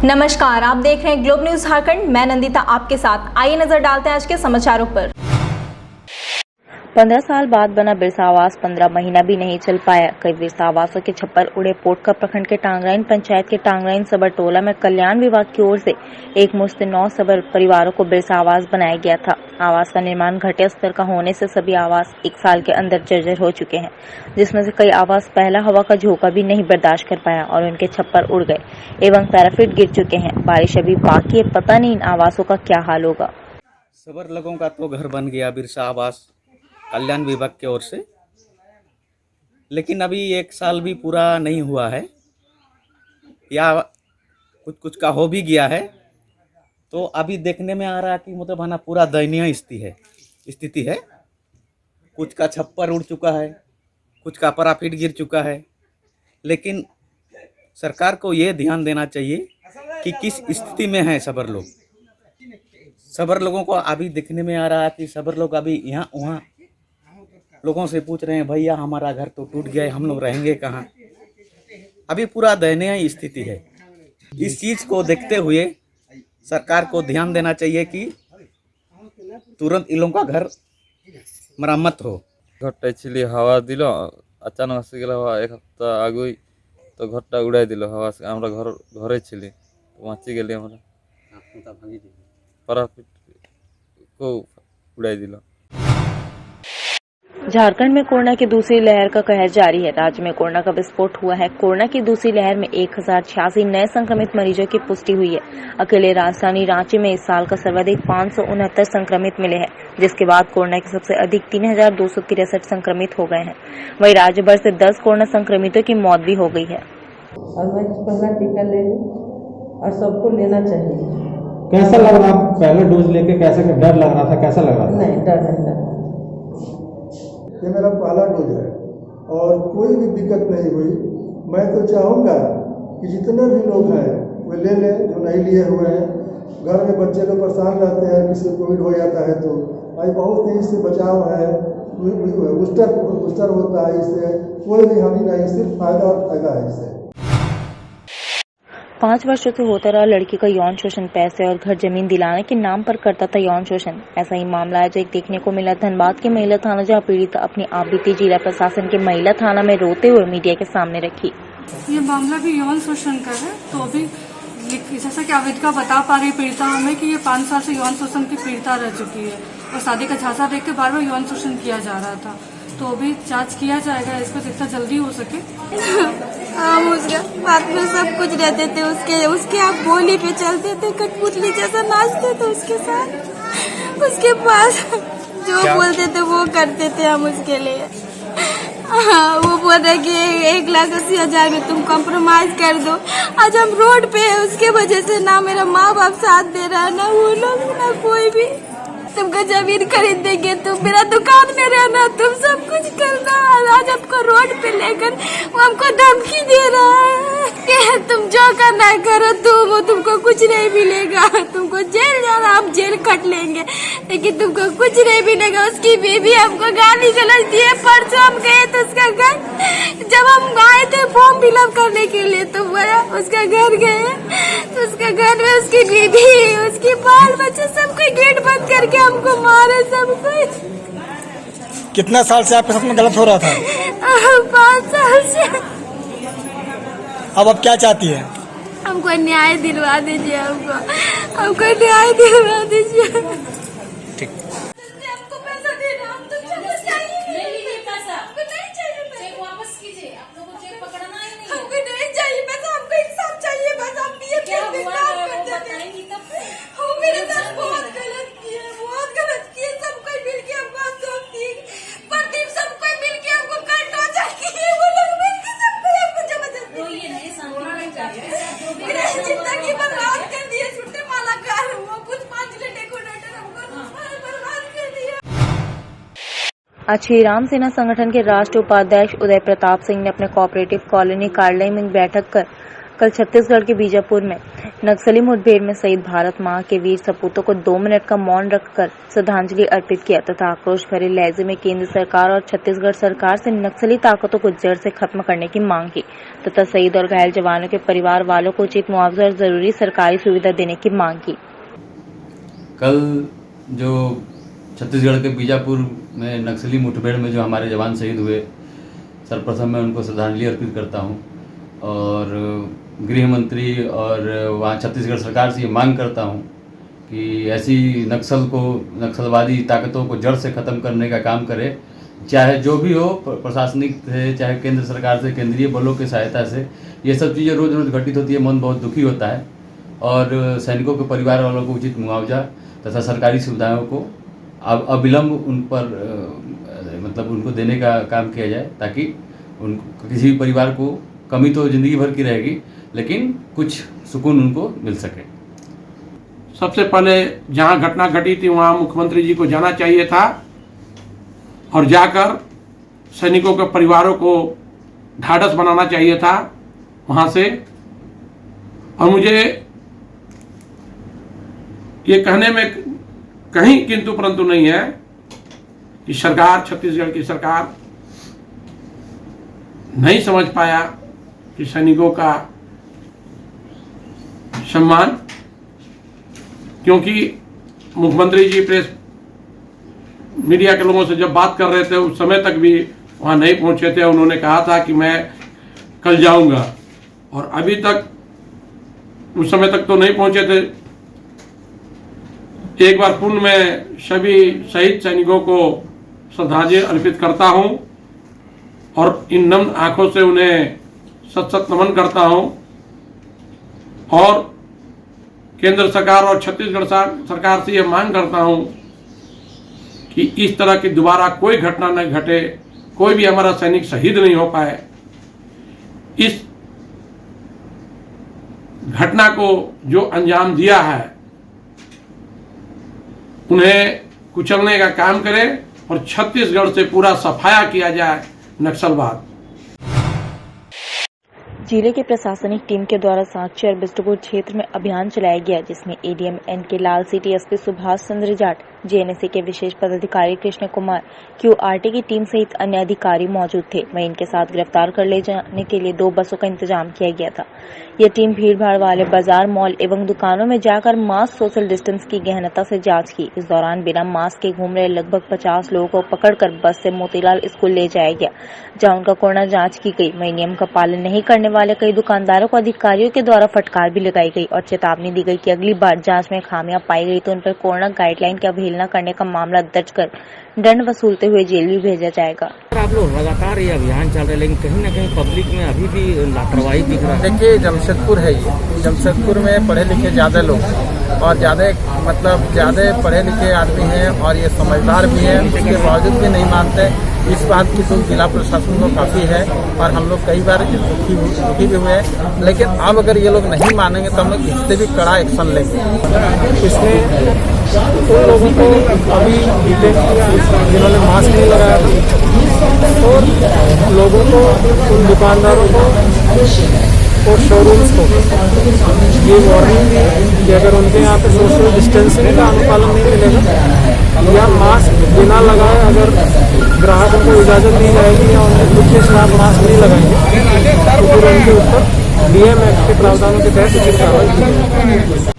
नमस्कार, आप देख रहे हैं ग्लोब न्यूज झारखंड। मैं नंदिता आपके साथ। आइए नजर डालते हैं आज के समाचारों पर। 15 साल बाद बना बिरसा आवास 15 महीना भी नहीं चल पाया। कई बिरसा आवासों के छप्पर उड़े। पोटका प्रखंड के टांगराइन पंचायत के टांगराइन सबर टोला में कल्याण विभाग की ओर से एक मुश्त 9 सबर परिवारों को बिरसा आवास बनाया गया था। आवास का निर्माण घटिया स्तर का होने से सभी आवास 1 साल के अंदर जर्जर हो चुके हैं, जिसमें से कई आवास पहला हवा का झोंका भी नहीं बर्दाश्त कर पाया और उनके छप्पर उड़ गए एवं पैराफिट गिर चुके हैं। बारिश अभी बाकी है, पता नहीं इन आवासों का क्या हाल होगा। सबर लोगों का तो घर बन गया बिरसा आवास कल्याण विभाग की ओर से, लेकिन अभी 1 साल भी पूरा नहीं हुआ है या कुछ का हो भी गया है। तो अभी देखने में आ रहा है कि मतलब है ना पूरा दयनीय स्थिति है। कुछ का छप्पर उड़ चुका है, कुछ का पैराफिट गिर चुका है। लेकिन सरकार को ये ध्यान देना चाहिए कि किस स्थिति में है सबर लोग। सबर लोगों को अभी देखने में आ रहा है कि सबर लोग अभी यहाँ वहाँ लोगों से पूछ रहे हैं, भैया हमारा घर तो टूट गया है, हम लोग रहेंगे कहाँ। अभी पूरा दयनीय स्थिति है। इस चीज़ को देखते हुए सरकार को ध्यान देना चाहिए कि तुरंत इन लोगों का घर मरम्मत हो। घरटा छिली हावा दिल अचानक आसी गला हावा 1 हफ्ता आगुई तो घरटा उड़ाई दिल हावा से हमरा घरे छिली तो बाँची गेली हमरा पैराफिट को उड़ाई दिल। झारखंड में कोरोना की दूसरी लहर का कहर जारी है। राज्य में कोरोना का विस्फोट हुआ है। कोरोना की दूसरी लहर में 1086 नए संक्रमित मरीजों की पुष्टि हुई है। अकेले राजधानी रांची में इस साल का सर्वाधिक 569 संक्रमित मिले हैं, जिसके बाद कोरोना के सबसे अधिक 3263 संक्रमित हो गए हैं। वहीं राज्य भर से 10 कोरोना संक्रमितों की मौत भी हो गई है। और मैं पहला टीका ले लूं और सबको लेना चाहिए। कैसा लग रहा था पहले डोज लेके? कैसा डर लग रहा था? कैसा लग रहा था? नहीं, डर नहीं लगा। ये मेरा पहला डोज है और कोई भी दिक्कत नहीं हुई। मैं तो चाहूँगा कि जितने भी लोग हैं वो ले लें जो नहीं लिए हुए हैं। घर में बच्चे लोग परेशान रहते हैं, किसी को कोविड हो जाता है तो भाई बहुत ही इससे बचाव है। बूस्टर होता है, इससे कोई भी हानि नहीं, सिर्फ फायदा और फायदा है इससे। 5 वर्षों से होता रहा लड़की का यौन शोषण। पैसे और घर जमीन दिलाने के नाम पर करता था यौन शोषण। ऐसा ही मामला आज एक देखने को मिला धनबाद के महिला थाना, जहां पीड़िता अपनी आप बीती जिला प्रशासन के महिला थाना में रोते हुए मीडिया के सामने रखी। ये मामला भी यौन शोषण का है। तो अभी जैसा कि आवेदका बता पा रही पीड़िता हमें कि ये 5 साल से यौन शोषण की पीड़िता रह चुकी है और शादी का झांसा देख के बार बार यौन शोषण किया जा रहा था। तो अभी जांच किया जाएगा इसको जितना जल्दी हो सके। हम उसके बात में सब कुछ रहते थे, उसके आप बोली पे चलते थे, कठपुतली जैसा नाचते थे उसके साथ। उसके पास जो बोलते थे वो करते थे हम उसके लिए। वो बोल रहे कि 1,80,000 में तुम कॉम्प्रोमाइज कर दो। आज हम रोड पे है, उसके वजह से ना मेरा माँ बाप साथ दे रहा है, ना वो लोग, ना कोई भी। तुमको जमीन खरीद देंगे, तुम मेरा दुकान में रहना, तुम सब कुछ करना। आज आपको रोड पे लेकर वो हमको धमकी दे रहा है कि तुम जो करना करो, तुमको कुछ नहीं मिलेगा, तुमको जेल जाना, हम जेल कट लेंगे, लेकिन तुमको कुछ नहीं मिलेगा। उसकी बीवी हमको गाली गलौज दिए। परसों हम गए तो उसका घर, जब हम आए थे फॉर्म फिलअप करने के लिए तो बोला उसका घर गए तो उसका घर में उसकी बीवी, उसकी बाल बच्चे सबको गेट बंद करके हमको मारे सब कुछ। कितना साल से आपके साथ में गलत हो रहा था? 5 साल से। अब आप क्या चाहती है? हमको न्याय दिलवा दीजिए, हमको न्याय दिलवा दीजिए। ठीक। हमको पैसा देना, हम तो चलो चाहिए पैसा, हमको नहीं चाहिए पैसा। चेक वापस कीजिए, आप लोगों को चेक पकड़ना ही नहीं है। हमको नहीं चाहिए पैसा, हमको इंसाफ चाहिए बस। हम ये क्या हुआ है वो बताएंगी तब। वो मेरे साथ बहुत गलत किए, सब कोई मिल के हमको दोस्ती प्रदीप सब कोई मिल के हमको कर टॉर्चर किए। वो लोग मिल के सब कोई हमको जबरदस्ती मेरा जिंदगी बर्बाद कर दिए। छुट्टे माला कर वो कुछ 5 डेकोरेटर हमको बर्बाद कर दिया। आज श्री राम सेना संगठन के राष्ट्रीय उपाध्यक्ष उदय प्रताप सिंह ने अपने कोऑपरेटिव कॉलोनी कार्यालय में बैठक कर कल छत्तीसगढ़ के बीजापुर में नक्सली मुठभेड़ में शहीद भारत मां के वीर सपूतों को 2 मिनट का मौन रखकर श्रद्धांजलि अर्पित किया तथा आक्रोश भरे लहजे में केंद्र सरकार और छत्तीसगढ़ सरकार से नक्सली ताकतों को जड़ से खत्म करने की मांग की। तथा शहीद और घायल जवानों के परिवार वालों को उचित मुआवजा और जरूरी सरकारी सुविधा देने की मांग की। कल जो छत्तीसगढ़ के बीजापुर में नक्सली मुठभेड़ में जो हमारे जवान शहीद हुए, सर्वप्रथम मैं उनको श्रद्धांजलि अर्पित करता हूं और गृह मंत्री और वहाँ छत्तीसगढ़ सरकार से ये मांग करता हूं कि ऐसी नक्सलवादी ताकतों को जड़ से ख़त्म करने का काम करे, चाहे जो भी हो, प्रशासनिक से, चाहे केंद्र सरकार से, केंद्रीय बलों की सहायता से। ये सब चीज़ें रोज़ रोज़ घटित होती है, मन बहुत दुखी होता है और सैनिकों के परिवार वालों को उचित मुआवजा तथा सरकारी सुविधाओं को अविलंब उन पर मतलब उनको देने का काम किया जाए, ताकि उनको किसी भी परिवार को कमी तो ज़िंदगी भर की रहेगी, लेकिन कुछ सुकून उनको मिल सके। सबसे पहले जहां घटना घटी थी वहां मुख्यमंत्री जी को जाना चाहिए था और जाकर सैनिकों के परिवारों को ढाढ़स बनाना चाहिए था वहां से। और मुझे ये कहने में कहीं किंतु परंतु नहीं है कि सरकार, छत्तीसगढ़ की सरकार नहीं समझ पाया कि सैनिकों का सम्मान, क्योंकि मुख्यमंत्री जी प्रेस मीडिया के लोगों से जब बात कर रहे थे उस समय तक भी वहाँ नहीं पहुँचे थे। उन्होंने कहा था कि मैं कल जाऊँगा और अभी तक उस समय तक तो नहीं पहुँचे थे। एक बार पुनः मैं सभी शहीद सैनिकों को श्रद्धांजलि अर्पित करता हूँ और इन नम्र आंखों से उन्हें सत सत नमन करता हूँ और केंद्र सरकार और छत्तीसगढ़ सरकार से यह मांग करता हूं कि इस तरह की दोबारा कोई घटना न घटे, कोई भी हमारा सैनिक शहीद नहीं हो पाए। इस घटना को जो अंजाम दिया है उन्हें कुचलने का काम करें और छत्तीसगढ़ से पूरा सफाया किया जाए नक्सलवाद। जिले के प्रशासनिक टीम के द्वारा सांची और बिष्टुपुर क्षेत्र में अभियान चलाया गया, जिसमें एडीएम एनके लाल, सिटी एसपी सुभाष चंद्र जाट, जेएनएसए के विशेष पदाधिकारी कृष्ण कुमार, क्यूआरटी की टीम सहित अन्य अधिकारी मौजूद थे। वहीं इनके साथ गिरफ्तार कर ले जाने के लिए 2 बसों का इंतजाम किया गया था। यह टीम भीड़भाड़ वाले बाजार, मॉल एवं दुकानों में जाकर मास्क, सोशल डिस्टेंस की गहनता से जांच की। इस दौरान बिना मास्क के घूम रहे लगभग 50 लोगों को पकड़कर बस से मोतीलाल स्कूल ले जाया गया, जहां उनका कोरोना जांच की गई। वहीं नियम का पालन नहीं करने वाले कई दुकानदारों को अधिकारियों के द्वारा फटकार भी लगाई गई और चेतावनी दी गई कि अगली बार जांच में खामियां पाई गई तो उन पर कोरोना गाइडलाइन की अवहेलना करने का मामला दर्ज कर दंड वसूलते हुए जेल भी भेजा जाएगा। आप लोग लगातार ये अभियान चल रहे हैं, लेकिन कहीं न कहीं पब्लिक में अभी भी लापरवाही दिख रहा है। देखिए, जमशेदपुर है ये, जमशेदपुर में पढ़े लिखे ज़्यादा लोग और ज़्यादा पढ़े लिखे आदमी हैं और ये समझदार भी हैं, उसके बावजूद भी नहीं मानते। इस बात की तो जिला प्रशासन को काफ़ी है और हम लोग कई बार दुखी भी हुए हैं, लेकिन अब अगर ये लोग नहीं मानेंगे तो हम लोग इससे भी कड़ा एक्शन लेंगे। इसमें उन लोगों को अभी डिटेन किया जिन्होंने मास्क नहीं लगाया और लोगों को, उन दुकानदारों को और शोरूम्स को ये वार्निंग दी कि अगर उनके यहाँ पे सोशल डिस्टेंसिंग का अनुपालन नहीं मिलेगा या मास्क बिना लगाए अगर ग्राहकों को इजाज़त दी जाएगी या उन्हें खुद के खिलाफ मास्क नहीं लगाएंगे तो फिर उनके ऊपर डीएम एक्ट के प्रावधानों के तहत उचित कार्रवाई की जाएगी।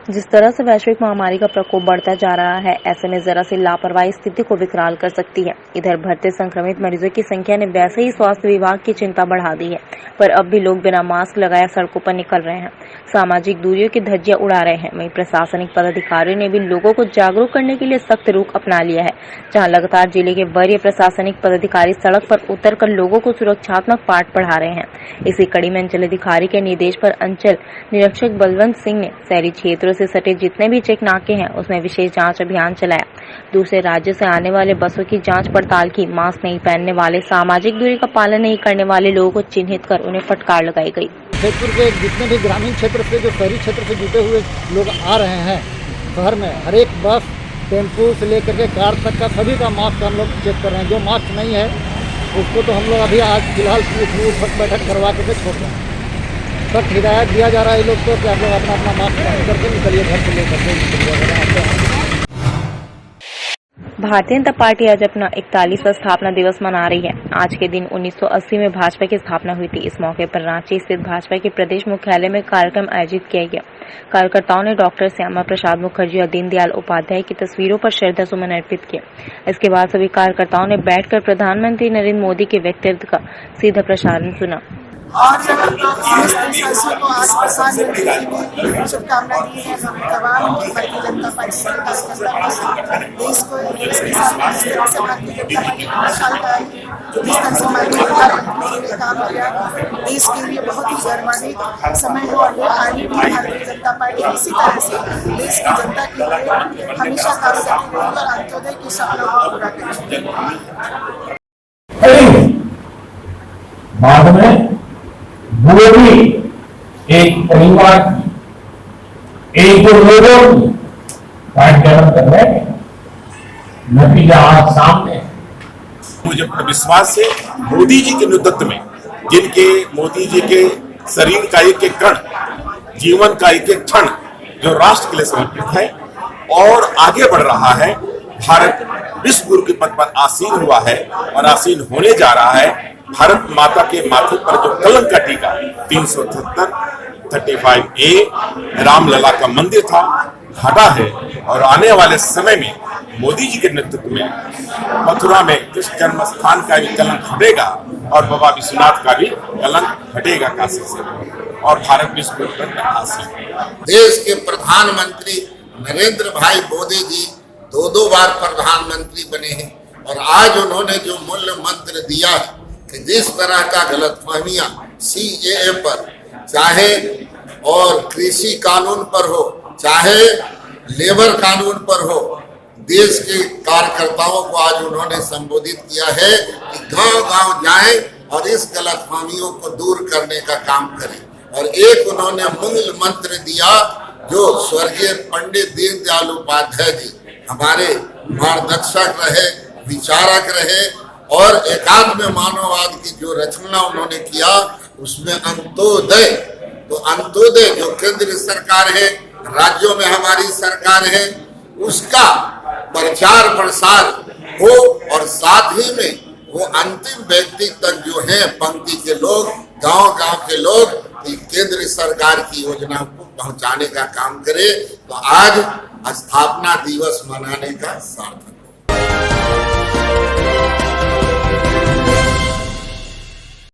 जिस तरह से वैश्विक महामारी का प्रकोप बढ़ता जा रहा है, ऐसे में जरा सी लापरवाही स्थिति को विकराल कर सकती है। इधर बढ़ते संक्रमित मरीजों की संख्या ने वैसे ही स्वास्थ्य विभाग की चिंता बढ़ा दी है, पर अब भी लोग बिना मास्क लगाए सड़कों पर निकल रहे हैं, सामाजिक दूरियों की धज्जियां उड़ा रहे हैं। वहीं प्रशासनिक पदाधिकारियों ने भी लोगों को जागरूक करने के लिए सख्त रुख अपना लिया है, जहां लगातार जिले के वरीय प्रशासनिक पदाधिकारी सड़क पर उतरकर लोगों को सुरक्षात्मक पाठ पढ़ा रहे हैं। इसी कड़ी में अंचल अधिकारी के निर्देश पर अंचल निरीक्षक बलवंत सिंह ने शहरी क्षेत्रों से सटे जितने भी चेक नाके हैं उसमें विशेष जांच अभियान चलाया। दूसरे राज्यों से आने वाले बसों की जांच पड़ताल की। मास्क नहीं पहनने वाले, सामाजिक दूरी का पालन नहीं करने वाले लोगों को चिन्हित कर उन्हें फटकार लगाई गई। जमशेदपुर के जितने भी ग्रामीण क्षेत्र से, जो शहरी क्षेत्र से जुटे हुए लोग आ रहे हैं शहर में, हर एक बस, टेम्पू से लेकर के कार तक का सभी का मास्क हम लोग चेक कर रहे हैं। जो मास्क नहीं है उसको तो हम लोग अभी आज फिलहाल बैठक करवा के छोड़ रहे हैं। सख्त हिदायत दिया जा रहा है लोग को कि आप लोग अपना मास्क पहन करके निकलिए, घर से लेकर के निकलिए। भारतीय जनता पार्टी आज अपना 41वां स्थापना दिवस मना रही है। आज के दिन 1980 में भाजपा की स्थापना हुई थी। इस मौके पर रांची स्थित भाजपा के प्रदेश मुख्यालय में कार्यक्रम आयोजित किया गया। कार्यकर्ताओं ने डॉक्टर श्यामा प्रसाद मुखर्जी और दीनदयाल उपाध्याय की तस्वीरों पर श्रद्धा सुमन अर्पित किए। इसके बाद सभी कार्यकर्ताओं ने बैठकर प्रधानमंत्री नरेंद्र मोदी के वक्तव्य का सीधा प्रसारण सुना। और देशवासियों को आज प्रधानमंत्री ने शुभकामना दी है। हम तमाम भारतीय जनता पार्टी के कार्यकर्ताओं से देश के साथ जिस तरह से भारतीय जनता पार्टी 5 साल का जिस तरह से माननीय प्रधानमंत्री ने काम किया, देश के लिए बहुत ही गर्वान्वित समय है और आगे भी भारतीय जनता पार्टी इसी तरह से देश की जनता के लिए हमेशा काम करती रहेगी और अंत्योदय के सपनों को पूरा करेगी। बाद में वो भी एक परिवार एक दो लोगों का जन्म कर रहे हैं। नतीजा आज सामने। मुझे विश्वास है मोदी जी के नेतृत्व में, जिनके मोदी जी के शरीर का एक एक कण, जीवन का एक एक क्षण जो राष्ट्र के लिए समर्पित है और आगे बढ़ रहा है। भारत विश्व गुरु के पद पर आसीन हुआ है और आसीन होने जा रहा है। भारत माता के माथे पर जो कलंक का टीका 335A रामलला का मंदिर था, हटा है और आने वाले समय में मोदी जी के नेतृत्व में मथुरा में कृष्ण जन्म स्थान का भी कलंक हटेगा और बाबा विश्वनाथ का भी कलंक हटेगा काशी से, और भारत विश्व गुरु पर आसीन। देश के प्रधानमंत्री नरेंद्र भाई मोदी जी 2 बार प्रधानमंत्री बने हैं और आज उन्होंने जो मूल्य मंत्र दिया है कि जिस तरह का गलतफहमियां CAA पर, चाहे और कृषि कानून पर हो, चाहे लेबर कानून पर हो, देश के कार्यकर्ताओं को आज उन्होंने संबोधित किया है कि गांव-गांव जाएं और इस गलतफहमियों को दूर करने का काम करें। और एक उन्होंने मूल मंत्र दिया जो स्वर्गीय पंडित दीनदयाल उपाध्याय जी हमारे मार्गदर्शक रहे, विचारक रहे और एकात्म मानववाद की जो रचना उन्होंने किया उसमें अंत्योदय, तो अंत्योदय जो केंद्र सरकार है, राज्यों में हमारी सरकार है, उसका प्रचार प्रसार हो और साथ ही में वो अंतिम व्यक्ति तक जो है पंक्ति के लोग, गांव-गांव के लोग केंद्र सरकार की योजनाओं को पहुंचाने का काम करे। तो आज स्थापना दिवस मनाने का सार्थक